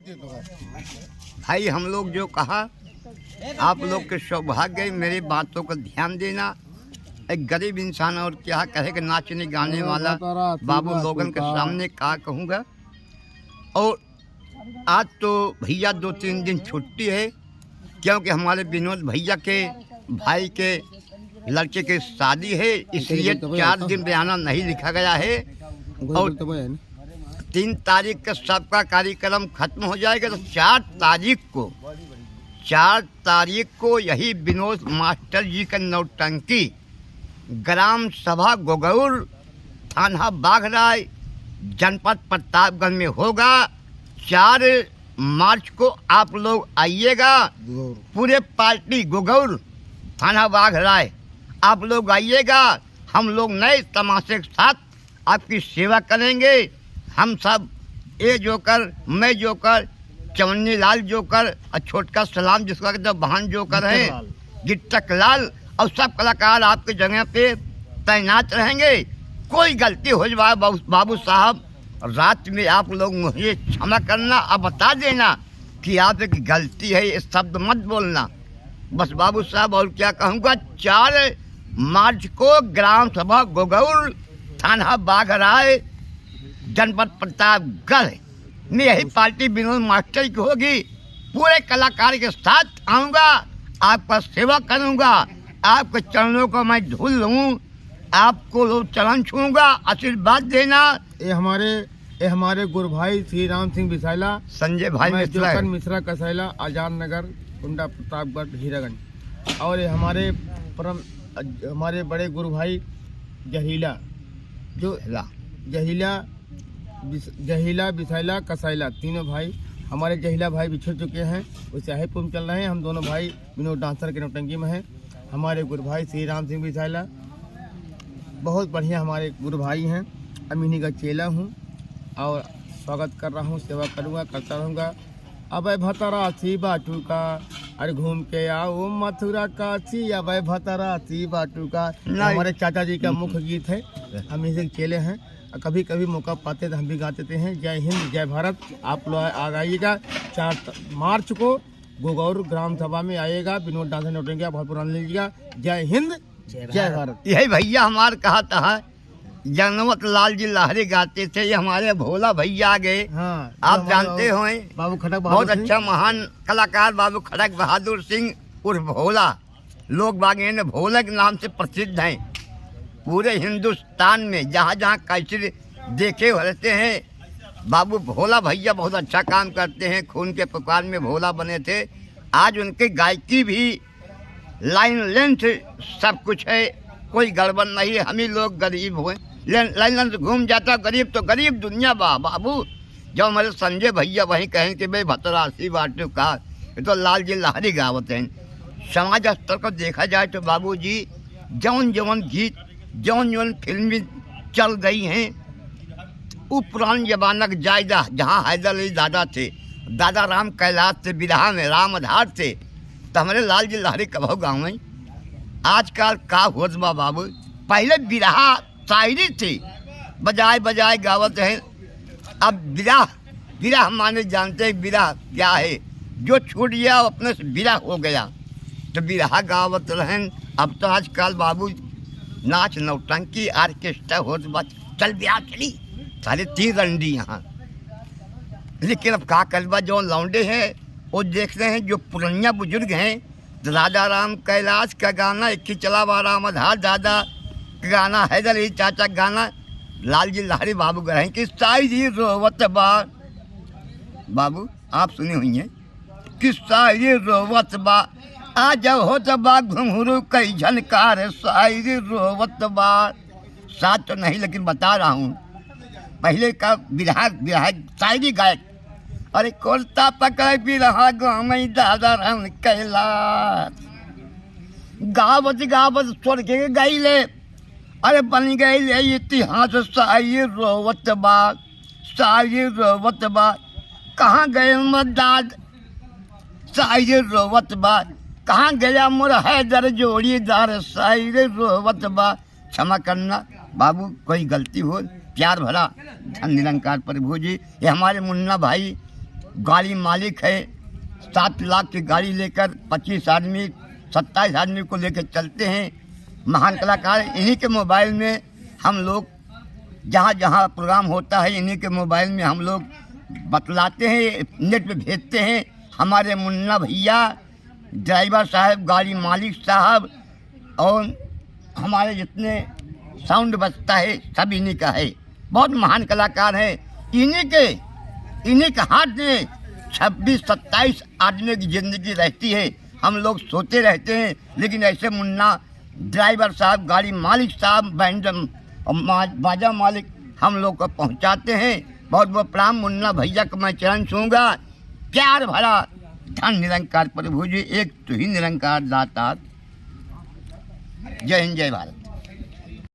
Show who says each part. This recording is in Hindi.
Speaker 1: भाई हम लोग जो कहा, आप लोग के सौभाग्य मेरी बातों को ध्यान देना। एक गरीब इंसान और क्या कहे कि नाचने गाने वाला बाबू लोगन के सामने क्या कहूँगा। और आज तो भैया 2-3 दिन छुट्टी है, क्योंकि हमारे विनोद भैया के भाई के लड़के की शादी है, इसलिए 4 दिन बयाना नहीं लिखा गया है। और 3 तारीख का सबका कार्यक्रम खत्म हो जाएगा, तो 4 तारीख को यही विनोद मास्टर जी का नौटंकी ग्राम सभा गोगौर, थाना बाघराय, जनपद प्रतापगढ़ में होगा। 4 मार्च को आप लोग आइएगा, पूरे पार्टी गोगौर थाना बाघराय आप लोग आइएगा। हम लोग नए तमाशे के साथ आपकी सेवा करेंगे। हम सब ए जोकर, मैं जोकर, चवन्नी लाल जोकर और छोटका सलाम जिसका कहते बहन जोकर है, गिट्टक लाल, और सब कलाकार आपके जगह पे तैनात रहेंगे। कोई गलती हो जाए बाबू साहब, रात में आप लोग मुझे क्षमा करना और बता देना कि आप एक गलती है, ये शब्द मत बोलना बस बाबू साहब। और क्या कहूँगा, 4 मार्च को ग्राम सभा गोगौर, थाना बाघराय, जनपद प्रतापगढ़ में यही पार्टी विनोद मास्टर की होगी। पूरे कलाकार के साथ आऊँगा, आपका सेवा करूँगा, आपके चरणों को मैं धूल लूँ, आपको लोग चरण छूँगा, आशीर्वाद देना।
Speaker 2: ये हमारे गुरु भाई श्री राम सिंह बिसाइला,
Speaker 1: संजय भाई
Speaker 2: मिश्रा कसैला, आजाद नगर, कुंडा, प्रतापगढ़, हीरागंज। और ये हमारे बड़े गुरु भाई जहीला, जो जहीला बिसाइला कसैला, तीनों भाई हमारे जहीला भाई बिछड़ चुके हैं, उससे हाईपुर में चल रहे हैं। हम दोनों भाई विनोद डांसर के नौटंकी में हैं। हमारे गुरु भाई श्री राम सिंह बिसाइला बहुत बढ़िया हमारे गुरु भाई हैं। अमीनी का चेला हूँ और स्वागत कर रहा हूँ, सेवा करूँगा, करता रहूँगा। अब भतरा सी बाटू का, अरे घूम के आओ मथुरा काशी, अब भतरा सी बाटू का हमारे चाचा जी का मुख्य गीत है। हम इसे चेले हैं, कभी कभी मौका पाते तो हम भी गाते हैं। जय हिंद, जय भारत। आप लोग आ आइएगा 4 मार्च को गोगौर ग्राम सभा में आइएगा। विनोद डांसर नौटंकी बहुत पुराना लीजिएगा। जय हिंद, जय भारत।
Speaker 1: यही भैया हमारे कहा था, जनवत लाल जी लाहरी गाते थे, ये हमारे भोला भैया आ गए।
Speaker 2: हाँ,
Speaker 1: आप जानते हो
Speaker 2: बाबू खड़क
Speaker 1: बहुत अच्छा महान कलाकार बाबू खड़क बहादुर सिंह उर्फ भोला, लोग बागे भोला के नाम से प्रसिद्ध हैं। पूरे हिंदुस्तान में जहाँ जहाँ कैसे देखे रहते हैं, बाबू भोला भैया बहुत अच्छा काम करते हैं। खून के पुकार में भोला बने थे। आज उनकी गायकी भी लाइन लेंथ सब कुछ है, कोई गड़बड़ नहीं है। हम ही लोग गरीब हुए, लाइन लेंथ घूम जाता, गरीब तो गरीब दुनिया बाबू। जब हमारे संजय भैया वहीं कहें कि भाई भतरा सी बाटू का, ये तो लाल जी लाहरी गावत हैं। समाज स्तर को देखा जाए तो बाबू जी जौन गीत जौन फिल्में चल गई हैं, वो पुराने जमाना का जायदा, जहाँ हैदर अली दादा थे, दादा राम कैलाश थे, बिरहा में राम आधार थे, तो हमारे लाल जी लाहरी कभो गाँव में। आजकल का होत बा बाबू, पहले बिरहा शायरी थी, बजाए गावत हैं। अब बिरहा माने जानते हैं बिरहा क्या है, जो छूट गया अपने से बिरहा हो गया, तो बिरहा गावत रहें। अब तो आजकल बाबू नाच नौटंकी आर्केस्ट्रा होत बा, चल ब्याह चली सारे 3 रंडी यहाँ। लेकिन अब का करबा, जो लौंडे हैं वो देखते हैं, जो पुरानिया बुजुर्ग हैं, राजा राम कैलाश का गाना, एक ही चला वा राम आधार दादा का गाना, हैदर अली चाचा का गाना, लाल जी लाहरी बाबू गए कि शायरी रोवत बा। बाबू आप सुनी हुई हैं कि शायरी रोवत बा, आ जब होत बा घुंघरू कई झनकार, शायरी रोवत बा। साथ तो नहीं लेकिन बता रहा हूँ, पहले का बिरहा शायरी गायक, अरे कोलता पकड़ बिरहा गाँव में दादा राम कैलाश, गावत स्वर्ग के गईले, अरे बन गए इतिहास, शायरी रोवत बा। कहाँ गए मदाद, शायरी रोवत बा। कहाँ गया मोर हैदर जोड़ीदार, शायरी रोवत बा। क्षमा करना बाबू, कोई गलती हो, प्यार भरा धन निरंकार प्रभु जी। ये हमारे मुन्ना भाई गाड़ी मालिक है। 7 लाख की गाड़ी लेकर 25 आदमी 27 आदमी को लेकर चलते हैं। महान कलाकार इन्हीं के मोबाइल में हम लोग जहाँ जहाँ प्रोग्राम होता है इन्हीं के मोबाइल में हम लोग बतलाते हैं, नेट पे भेजते हैं। हमारे मुन्ना भैया, ड्राइवर साहब, गाड़ी मालिक साहब और हमारे जितने साउंड बजता है सब इन्हीं का है। बहुत महान कलाकार है। इन्हीं के हाथ में 26-27 आदमी की ज़िंदगी रहती है। हम लोग सोते रहते हैं, लेकिन ऐसे मुन्ना ड्राइवर साहब, गाड़ी मालिक साहब, बैंड बाजा मालिक हम लोग को पहुंचाते हैं। बहुत बहुत प्रणाम। मुन्ना भैया को मैं चरण छूँगा। प्यार भरा धन निरंकार प्रभु जी, एक तू ही निरंकार दाता। जय हिंद, जय भारत।